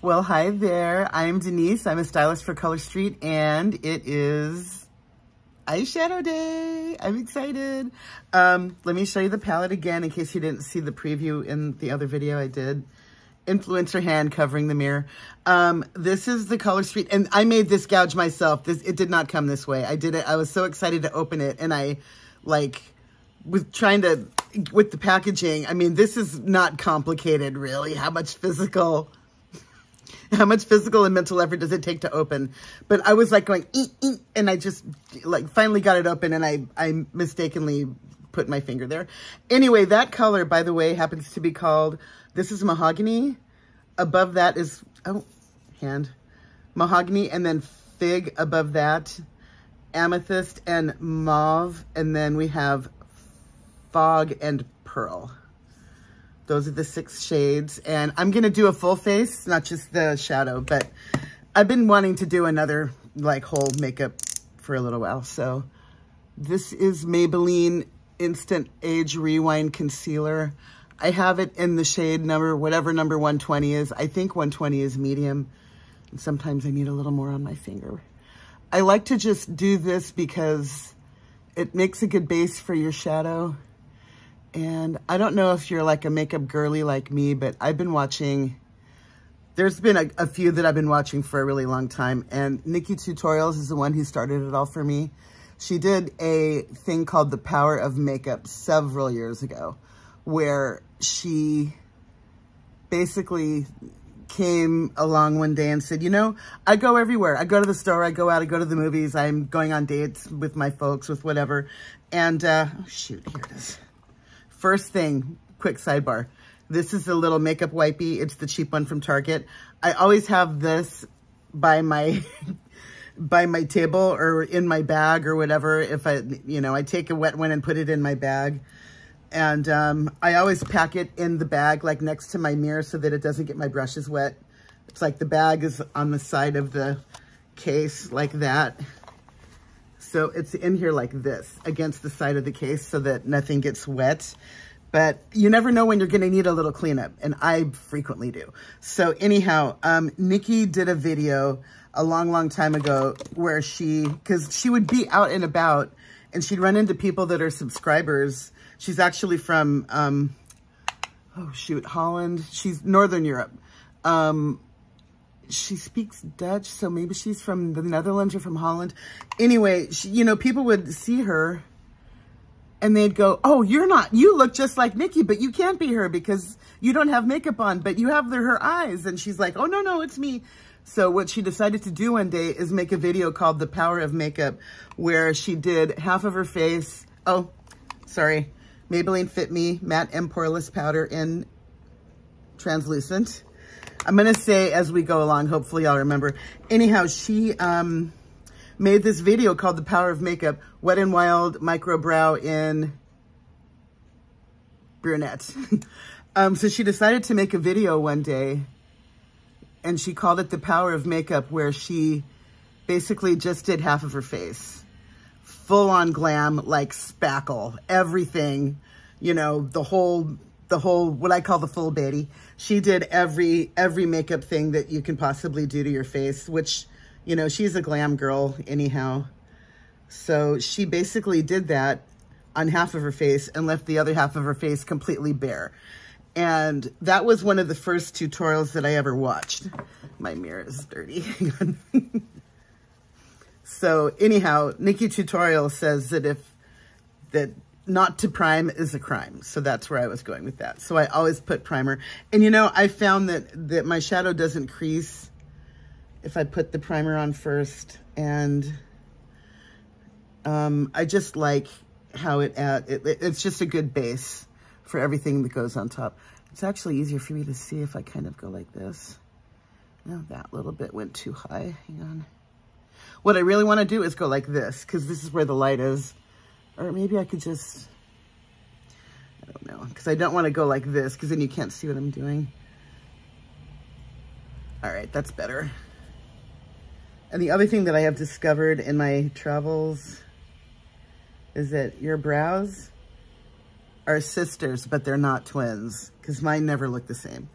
Well, hi there. I'm Denise. I'm a stylist for Color Street, and it is eyeshadow day. I'm excited. Let me show you the palette again in case you didn't see the preview in the other video I did. Influencer hand covering the mirror. This is the Color Street, and I made this gouge myself. It did not come this way. I did it. I was so excited to open it, and I was trying to, with the packaging, I mean, this is not complicated, really. How much physical and mental effort does it take to open? But I was like going, and I just finally got it open, and I mistakenly put my finger there. Anyway, that color, by the way, happens to be called, this is mahogany. Above that is, mahogany, and then fig above that, amethyst and mauve, and then we have fog and pearl. Those are the 6 shades, and I'm gonna do a full face, not just the shadow, but I've been wanting to do another whole makeup for a little while. So this is Maybelline Instant Age Rewind Concealer. I have it in the shade whatever number 120 is. I think 120 is medium, and sometimes I need a little more on my finger. I like to just do this because it makes a good base for your shadow. And I don't know if you're like a makeup girly like me, but I've been watching, there's been a few that I've been watching for a really long time. And Nikki Tutorials is the one who started it all for me. She did a thing called The Power of Makeup several years ago, where she basically came along one day and said, you know, I go everywhere. I go to the store, I go out, I go to the movies, I'm going on dates with my folks, with whatever. And, oh shoot, here it is. First thing, quick sidebar. This is a little makeup wipey. It's the cheap one from Target. I always have this by my table or in my bag or whatever. If I take a wet one and put it in my bag. And I always pack it in the bag, next to my mirror so that it doesn't get my brushes wet. It's like the bag is on the side of the case like that. So it's in here like this, against the side of the case so that nothing gets wet. But you never know when you're gonna need a little cleanup, and I frequently do. So anyhow, Nikki did a video a long time ago where because she would be out and about and she'd run into people that are subscribers. She's actually from, Holland. She's Northern Europe. She speaks Dutch, so maybe she's from the Netherlands or from Holland. Anyway, people would see her and they'd go, oh, you look just like Nikki, but you can't be her because you don't have makeup on, but you have her eyes. And she's like, oh, no, it's me. So what she decided to do one day is make a video called The Power of Makeup, where she did half of her face. Oh, sorry. Maybelline Fit Me Matte and Poreless Powder in translucent. I'm going to say as we go along, hopefully I'll remember. Anyhow, she made this video called The Power of Makeup, Wet n Wild Micro Brow in Brunette. So she decided to make a video one day, and she called it The Power of Makeup, where she basically just did half of her face. Full on glam, like spackle, everything, the whole, what I call the full Betty. She did every makeup thing that you can possibly do to your face, which, she's a glam girl anyhow. So she basically did that on half of her face and left the other half of her face completely bare. And that was one of the first tutorials that I ever watched. My mirror is dirty. Hang on. So anyhow, Nikki Tutorial says that not to prime is a crime. So that's where I was going with that. So I always put primer. And I found that my shadow doesn't crease if I put the primer on first. And I just like how it's just a good base for everything that goes on top. It's actually easier for me to see if I kind of go like this. Now that little bit went too high. Hang on. What I really want to do is go like this, because this is where the light is. Or maybe I could just, I don't know, because I don't want to go like this, because then you can't see what I'm doing. All right, that's better. And the other thing that I have discovered in my travels is that your brows are sisters, but they're not twins, because mine never look the same.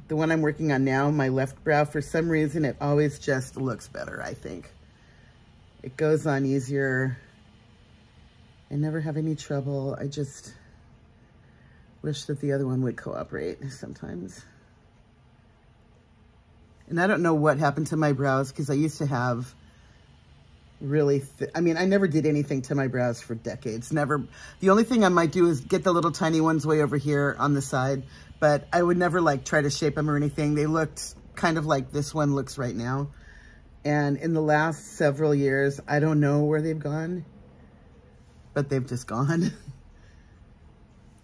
the one I'm working on now, my left brow, for some reason, it always just looks better, I think. It goes on easier. I never have any trouble. I just wish that the other one would cooperate sometimes. And I don't know what happened to my brows, because I used to have really I mean, I never did anything to my brows for decades. Never. The only thing I might do is get the little tiny ones way over here on the side, but I would never like try to shape them or anything. They looked kind of like this one looks right now. And in the last several years, I don't know where they've gone, but they've just gone.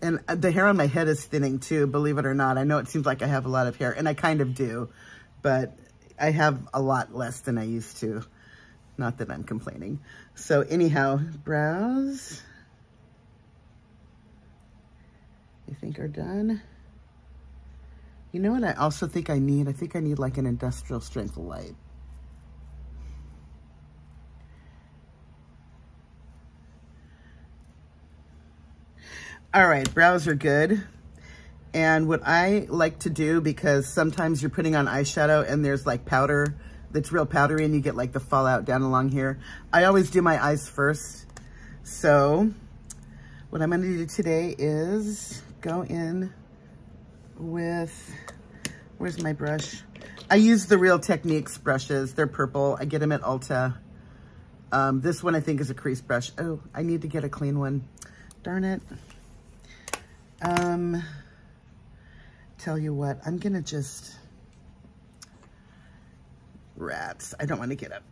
And the hair on my head is thinning too, believe it or not. I know it seems like I have a lot of hair, and I kind of do, but I have a lot less than I used to. Not that I'm complaining. So anyhow, brows, I think are done. You know what I also think I need? I think I need like an industrial strength light. All right, brows are good. And what I like to do, because sometimes you're putting on eyeshadow and there's like powder that's real powdery and you get like the fallout down along here, I always do my eyes first. So what I'm gonna do today is go in with, where's my brush? I use the Real Techniques brushes. They're purple. I get them at Ulta. This one I think is a crease brush. Oh, I need to get a clean one. Darn it. Tell you what, I'm gonna just, rats, I don't want to get up.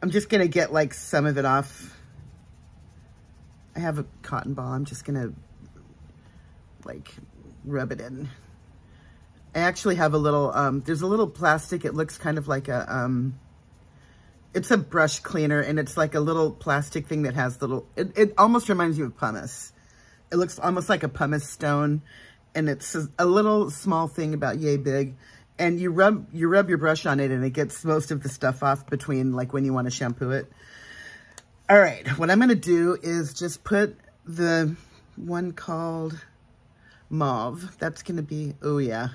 I'm just gonna get like some of it off. I have a cotton ball. I'm just gonna like rub it in. I actually have a little, there's a little plastic, it looks kind of like a, it's a brush cleaner, and it's like a little plastic thing that has little, it almost reminds you of pumice. It looks almost like a pumice stone, and it's a little small thing about yay big. And you rub your brush on it, and it gets most of the stuff off between like when you want to shampoo it. All right, what I'm gonna do is just put the one called Mauve. That's gonna be, oh yeah,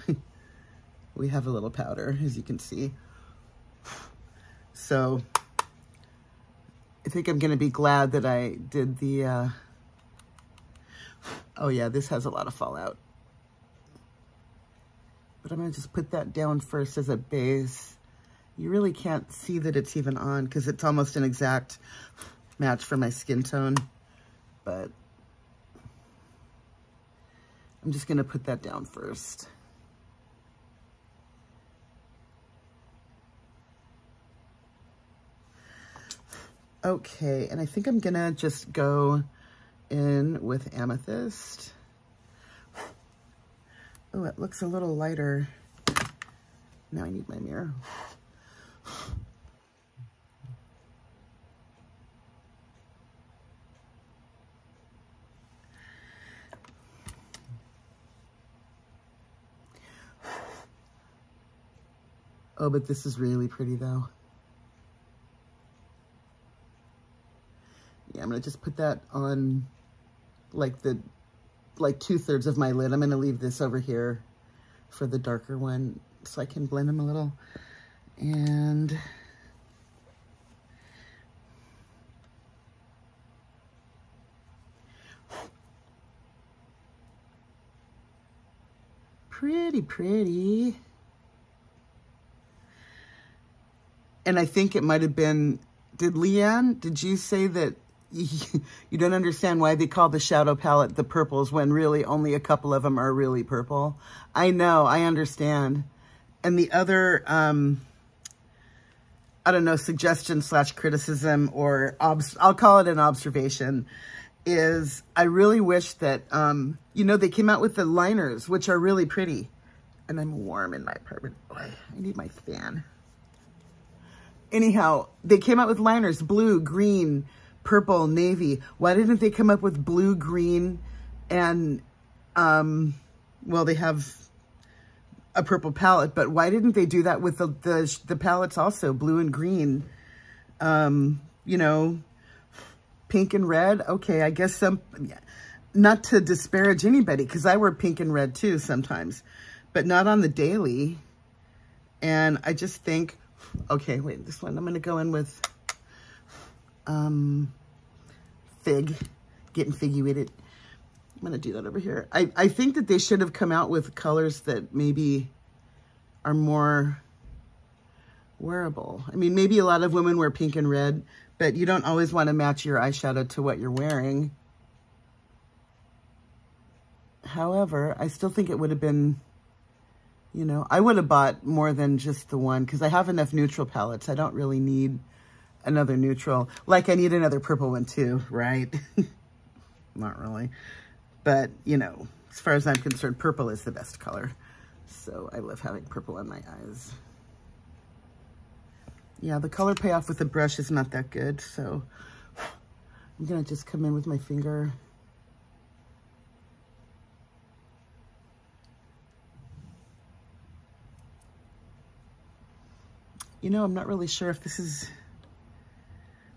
we have a little powder, as you can see. So I think I'm gonna be glad that I did the, oh yeah, this has a lot of fallout. But I'm gonna just put that down first as a base. You really can't see that it's even on because it's almost an exact match for my skin tone. But I'm just gonna put that down first. Okay, and I think I'm gonna just go in with Amethyst. Oh, it looks a little lighter. Now I need my mirror. Oh, but this is really pretty though. Yeah, I'm gonna just put that on like 2/3 of my lid. I'm gonna leave this over here for the darker one so I can blend them a little. And pretty. And I think it might have been, did Leanne, did you say that you don't understand why they call the shadow palette the purples when really only a couple of them are really purple? I know, I understand. And the other, I don't know, suggestion / criticism, or I'll call it an observation, is I really wish that, you know, they came out with the liners, which are really pretty. And I'm warm in my apartment. Oh, I need my fan. Anyhow, they came out with liners, blue, green, purple, navy. Why didn't they come up with blue, green, and, well, they have a purple palette, but why didn't they do that with the palettes also, blue and green? You know, pink and red. Okay, I guess some, yeah. not to disparage anybody, because I wear pink and red too sometimes, but not on the daily. And I just think, okay, wait, this one, I'm going to go in with Fig, getting figgy with it. I'm going to do that over here. I think that they should have come out with colors that maybe are more wearable. I mean, maybe a lot of women wear pink and red, but you don't always want to match your eyeshadow to what you're wearing. However, I still think it would have been, you know, I would have bought more than just the one, because I have enough neutral palettes. I don't really need another neutral. Like, I need another purple one too, right? Not really. But, you know, as far as I'm concerned, purple is the best color. So I love having purple on my eyes. Yeah, the color payoff with the brush is not that good. So I'm going to just come in with my finger. You know, I'm not really sure if this is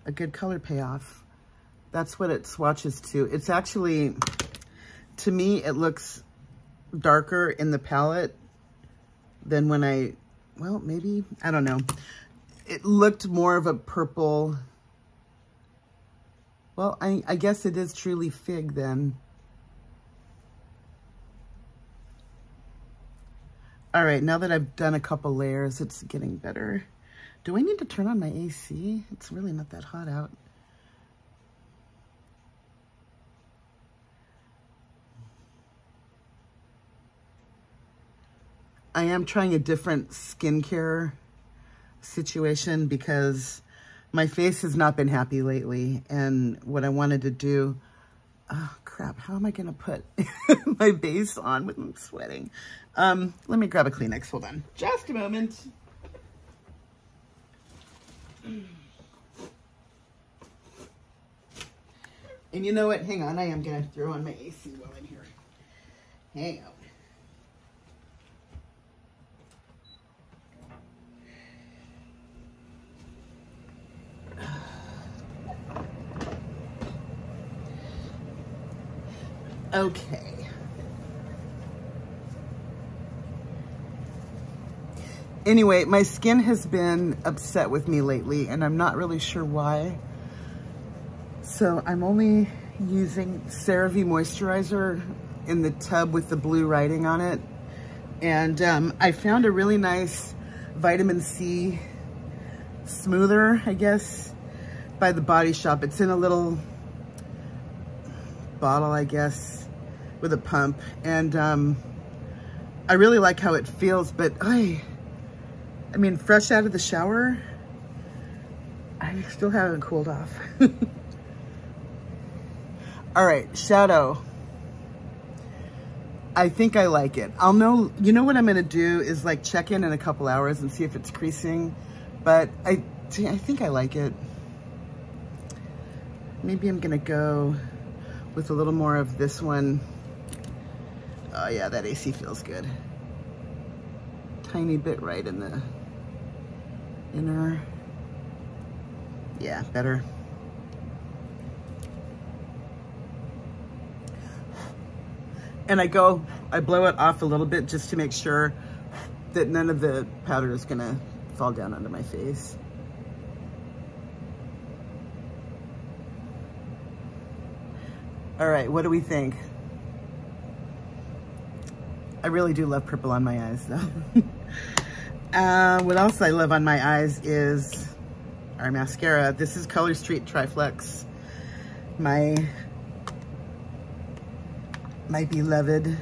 a good color payoff. That's what it swatches to. It's actually, to me, it looks darker in the palette than when I, well, maybe, I don't know. It looked more of a purple. Well, I guess it is truly Fig then. All right, now that I've done a couple layers, it's getting better. Do I need to turn on my AC? It's really not that hot out. I am trying a different skincare situation because my face has not been happy lately. And what I wanted to do, oh crap, how am I gonna put my base on when I'm sweating? Let me grab a Kleenex, hold on. Just a moment. And you know what, hang on, I am gonna throw on my AC while I'm here. Hang on. Okay. Anyway, my skin has been upset with me lately, and I'm not really sure why. So I'm only using CeraVe moisturizer in the tub with the blue writing on it. And I found a really nice vitamin C smoother, I guess, by the Body Shop. It's in a little bottle, I guess, with a pump. And I really like how it feels, but I mean, fresh out of the shower, I still haven't cooled off. All right, shadow. I think I like it. I'll know, you know what I'm gonna do is like check in a couple hours and see if it's creasing, but I think I like it. Maybe I'm gonna go with a little more of this one. Oh yeah, that AC feels good. Tiny bit right in the inner. Yeah, better. And I blow it off a little bit just to make sure that none of the powder is gonna fall down onto my face. All right, what do we think? I really do love purple on my eyes though. What else I love on my eyes is our mascara. This is Color Street Triflex. My beloved. And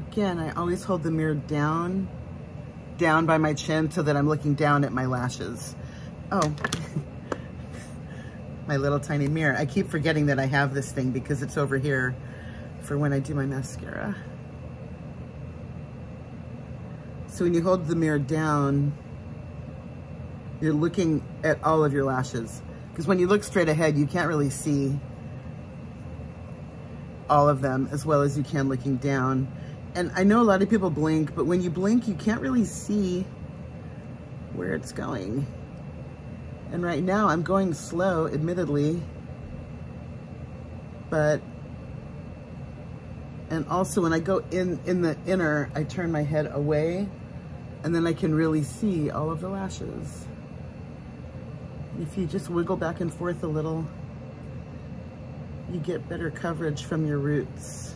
again, I always hold the mirror down by my chin so that I'm looking down at my lashes. Oh, my little tiny mirror. I keep forgetting that I have this thing because it's over here for when I do my mascara. So when you hold the mirror down, you're looking at all of your lashes. Because when you look straight ahead, you can't really see all of them as well as you can looking down. And I know a lot of people blink, but when you blink, you can't really see where it's going. And right now I'm going slow, admittedly, and also when I go in the inner, I turn my head away, and then I can really see all of the lashes. If you just wiggle back and forth a little, you get better coverage from your roots.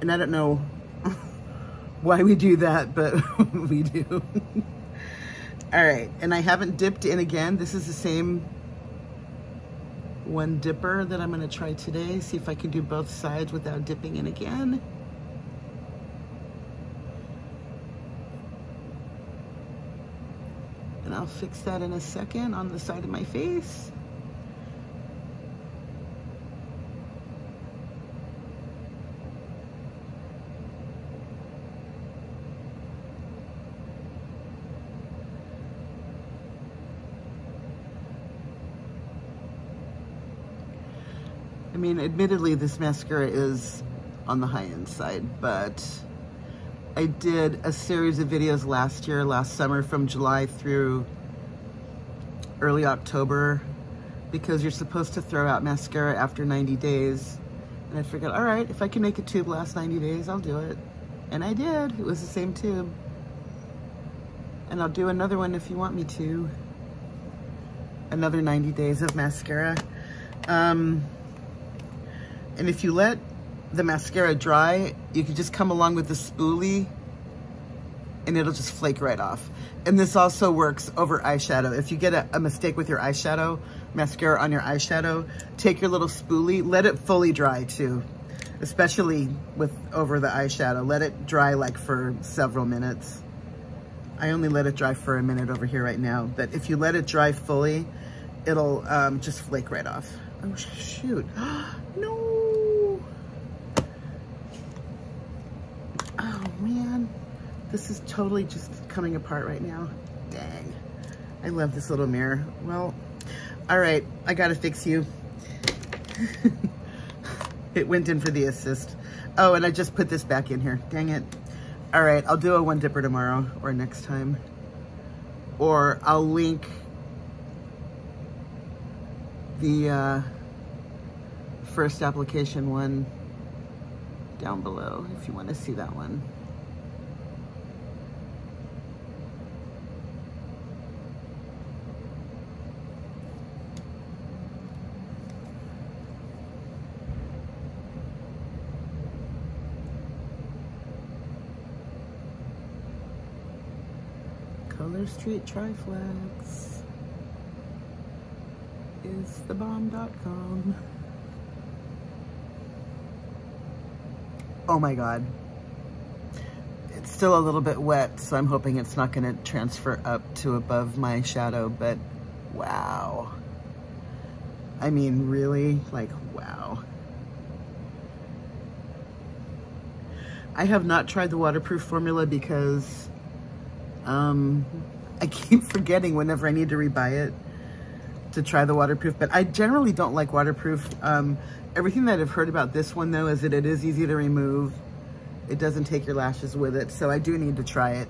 And I don't know why we do that, but we do. All right, and I haven't dipped in again. This is the same one dipper that I'm gonna try today. See if I can do both sides without dipping in again. And I'll fix that in a second on the side of my face. I mean, admittedly, this mascara is on the high-end side, but I did a series of videos last summer, from July through early October, because you're supposed to throw out mascara after 90 days. And I figured, all right, if I can make a tube last 90 days, I'll do it. And I did. It was the same tube. And I'll do another one if you want me to. Another 90 days of mascara. And if you let the mascara dry, you can just come along with the spoolie and it'll just flake right off. And this also works over eyeshadow. If you get a mistake with your eyeshadow, mascara on your eyeshadow, take your little spoolie, let it fully dry too, especially over the eyeshadow. Let it dry like for several minutes. I only let it dry for a minute over here right now, but if you let it dry fully, it'll just flake right off. Oh shoot, no. Oh man, this is totally just coming apart right now. Dang, I love this little mirror. Well, all right, I gotta fix you. It went in for the assist. Oh, and I just put this back in here, dang it. All right, I'll do a one dipper tomorrow or next time. Or I'll link the first application one down below if you want to see that one. Color Street Triflex is thebomb.com. Oh my God. It's still a little bit wet, so I'm hoping it's not gonna transfer up to above my shadow, but wow. I mean, really, like, wow. I have not tried the waterproof formula because I keep forgetting whenever I need to rebuy it to try the waterproof, but I generally don't like waterproof. Everything that I've heard about this one though is that it is easy to remove. It doesn't take your lashes with it, so I do need to try it,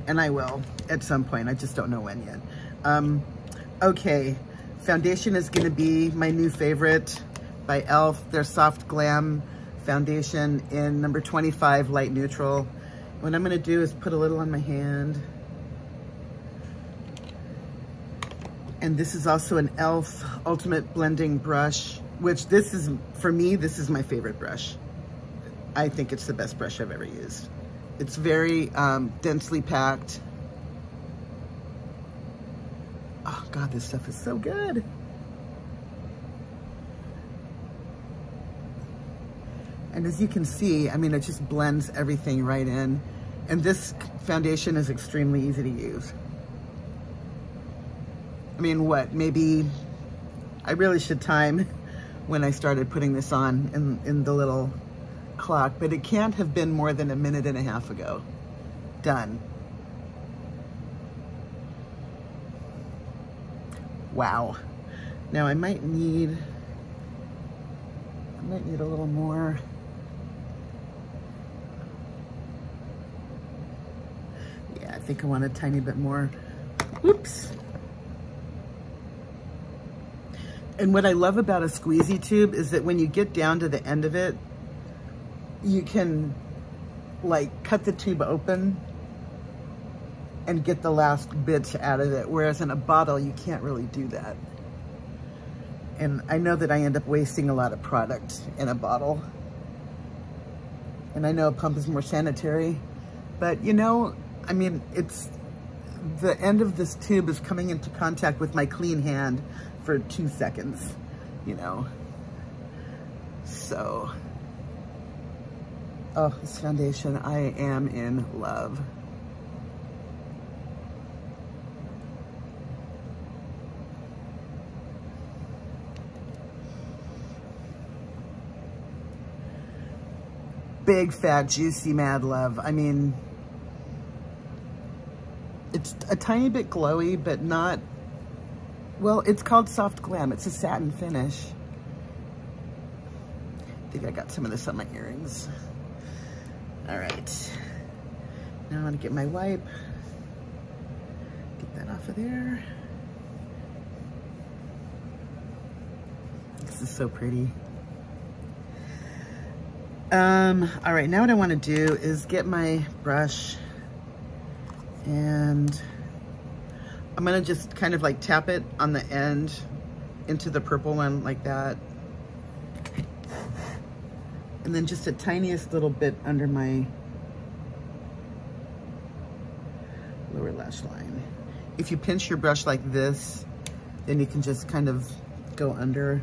and I will at some point. I just don't know when yet. Okay, foundation is gonna be my new favorite by e.l.f. Their Soft Glam foundation in number 25, light neutral. What I'm gonna do is put a little on my hand. And this is also an e.l.f. Ultimate Blending Brush, which this is, for me, this is my favorite brush. I think it's the best brush I've ever used. It's very densely packed. Oh God, this stuff is so good. And as you can see, I mean, it just blends everything right in. And this foundation is extremely easy to use. I mean, what, maybe, I really should time when I started putting this on in the little clock, but it can't have been more than a minute and a half ago. Done. Wow. Now I might need a little more. think I want a tiny bit more. Whoops. And what I love about a squeezy tube is that when you get down to the end of it, you can like cut the tube open and get the last bits out of it. Whereas in a bottle, you can't really do that. And I know that I end up wasting a lot of product in a bottle. And I know a pump is more sanitary, but you know, I mean, it's the end of this tube is coming into contact with my clean hand for 2 seconds, you know. So, oh, this foundation, I am in love. Big, fat, juicy, mad love. I mean, it's a tiny bit glowy, but not, well, it's called Soft Glam. It's a satin finish. I think I got some of this on my earrings. All right. Now I'm gonna get my wipe. Get that off of there. This is so pretty. All right, now what I want to do is get my brush and I'm going to just kind of like tap it on the end into the purple one like that. And then just a tiniest little bit under my lower lash line. If you pinch your brush like this, then you can just kind of go under.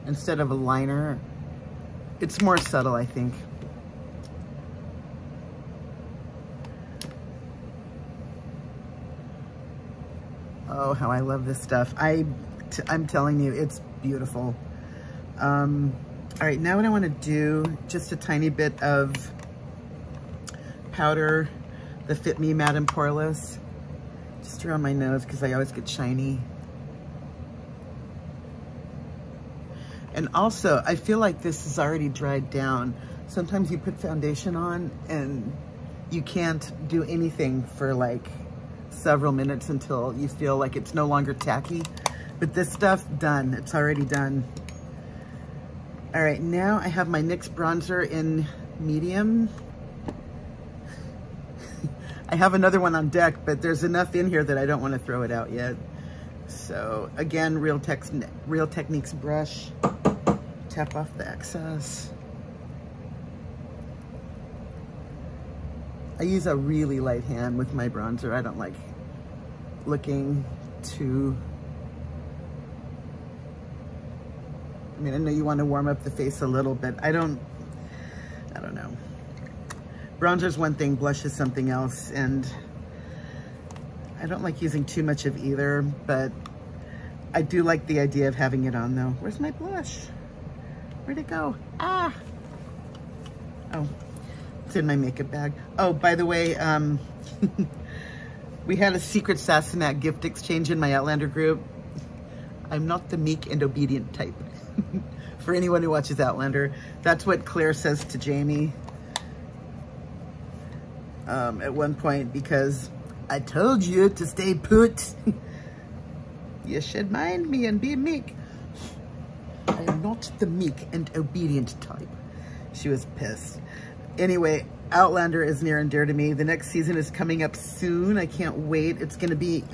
Instead of a liner. It's more subtle, I think. Oh, how I love this stuff. I'm telling you, it's beautiful. All right, now what I want to do, just a tiny bit of powder, the Fit Me Matte and Poreless, just around my nose because I always get shiny. And also, I feel like this is already dried down. Sometimes you put foundation on and you can't do anything for like several minutes until you feel like it's no longer tacky. But this stuff, done. It's already done. All right, now I have my NYX bronzer in medium. I have another one on deck, but there's enough in here that I don't want to throw it out yet. So again, Real Techniques brush. Tap off the excess. I use a really light hand with my bronzer. I don't like looking too, I mean, I know you want to warm up the face a little bit. I don't know. Bronzer's one thing, blush is something else, and I don't like using too much of either, but I do like the idea of having it on though. Where's my blush? Where'd it go? Ah! Oh, it's in my makeup bag. Oh, by the way, we had a secret Sassenat gift exchange in my Outlander group. I'm not the meek and obedient type. For anyone who watches Outlander, that's what Claire says to Jamie at one point, because I told you to stay put. You should mind me and be meek. I am not the meek and obedient type. She was pissed. Anyway, Outlander is near and dear to me. The next season is coming up soon. I can't wait. It's going to be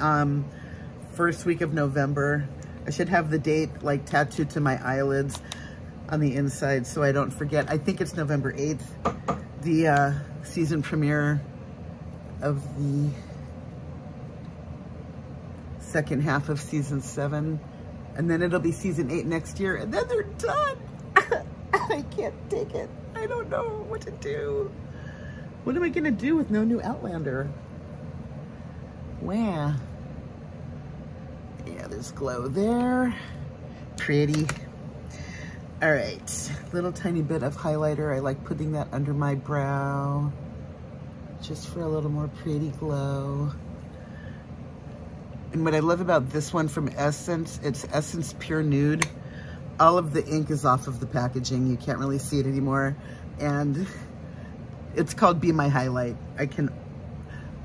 first week of November. I should have the date like tattooed to my eyelids on the inside so I don't forget. I think it's November 8th, the season premiere of the second half of season 7. And then it'll be season 8 next year, and then they're done. I can't take it. I don't know what to do. What am I gonna do with no new Outlander? Where? Yeah, there's glow there. Pretty. All right, little tiny bit of highlighter. I like putting that under my brow, just for a little more pretty glow. And what I love about this one from Essence, it's Essence Pure Nude. all of the ink is off of the packaging. You can't really see it anymore. And it's called Be My Highlight.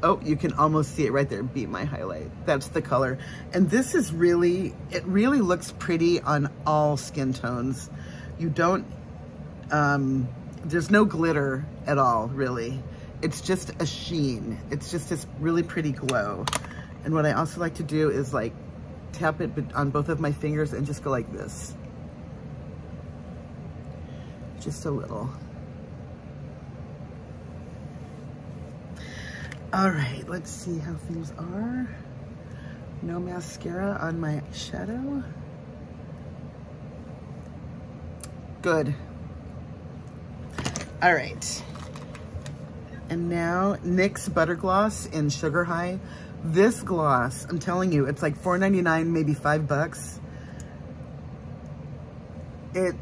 Oh, you can almost see it right there. Be My Highlight. That's the color. And this is really, it really looks pretty on all skin tones. You don't, there's no glitter at all, really. It's just a sheen. It's just this really pretty glow. And what I also like to do is like tap it on both of my fingers and just go like this. Just a little. All right, let's see how things are. No mascara on my shadow. Good. All right. And now NYX Butter Gloss in Sugar High. This gloss, I'm telling you, it's like $4.99, maybe $5. It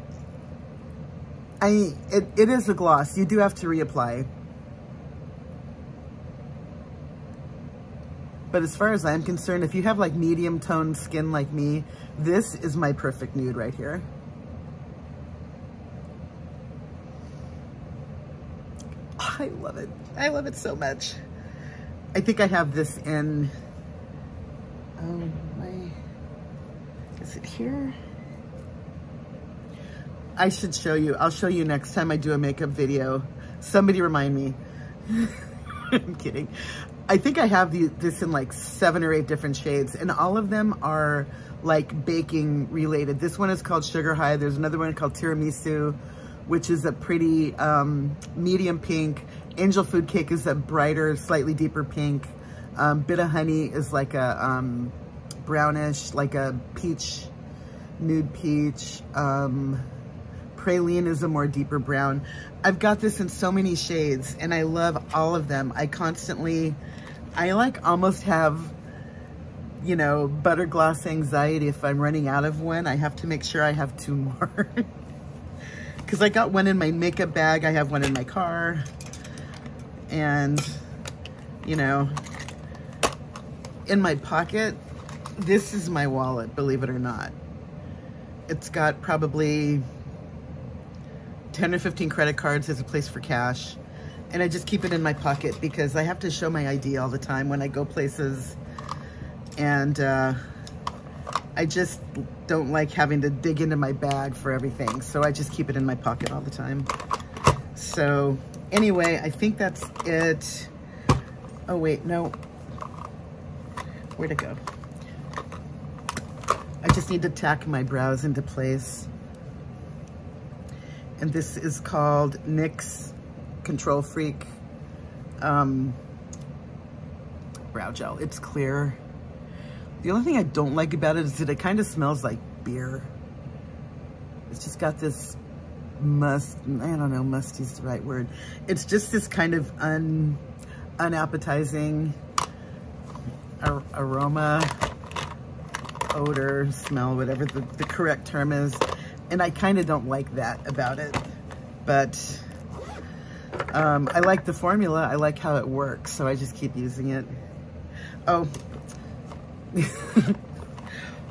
is a gloss. You do have to reapply. But as far as I'm concerned, if you have like medium toned skin like me, this is my perfect nude right here. I love it. I love it so much. I think I have this in, is it here? I should show you. I'll show you next time I do a makeup video. Somebody remind me. I'm kidding. I think I have this in like 7 or 8 different shades, and all of them are like baking related. This one is called Sugar High. There's another one called Tiramisu, which is a pretty medium pink. Angel Food Cake is a brighter, slightly deeper pink. Bit of Honey is like a brownish, like a peach, nude peach. Praline is a more deeper brown. I've got this in so many shades and I love all of them. I like almost have, you know, butter gloss anxiety. If I'm running out of one, I have to make sure I have 2 more. Because I got one in my makeup bag. I have one in my car. And, you know, in my pocket, this is my wallet, believe it or not. It's got probably 10 or 15 credit cards as a place for cash. And I just keep it in my pocket because I have to show my ID all the time when I go places. And I just don't like having to dig into my bag for everything. So I just keep it in my pocket all the time. So anyway, I think that's it. Oh wait, no. Where'd it go? I just need to tack my brows into place. And this is called NYX Control Freak brow gel. It's clear. The only thing I don't like about it is that it kind of smells like beer. It's just got this I don't know, musty's the right word. It's just this kind of unappetizing aroma, odor, smell, whatever the correct term is. And I kind of don't like that about it. But I like the formula. I like how it works. So I just keep using it. Oh,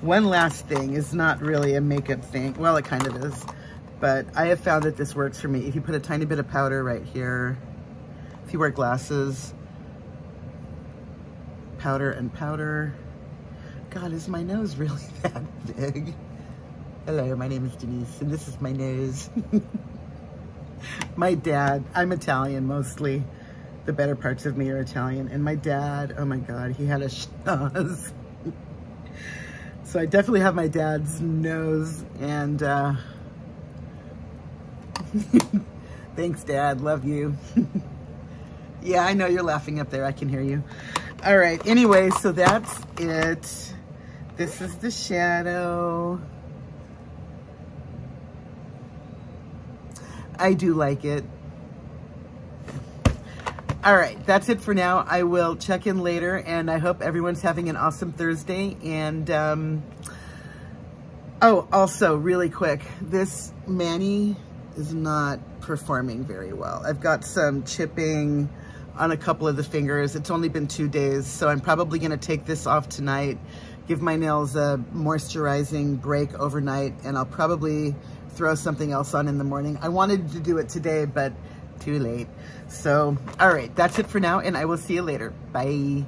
one last thing is not really a makeup thing. Well, it kind of is. But I have found that this works for me. If you put a tiny bit of powder right here, if you wear glasses, powder and powder. God, is my nose really that big? Hello, my name is Denise, and this is my nose. My dad, I'm Italian mostly. The better parts of me are Italian. And my dad, oh my God, he had a schnoz. So I definitely have my dad's nose, and thanks, Dad, love you. Yeah, I know you're laughing up there, I can hear you. All right, anyway, so that's it. This is the shadow. I do like it. All right, that's it for now. I will check in later, and I hope everyone's having an awesome Thursday. And, oh, also, really quick, this mani is not performing very well. I've got some chipping on a couple of the fingers. It's only been 2 days, so I'm probably gonna take this off tonight, give my nails a moisturizing break overnight, and I'll probably throw something else on in the morning. I wanted to do it today, but too late. So, all right, that's it for now, and I will see you later. Bye.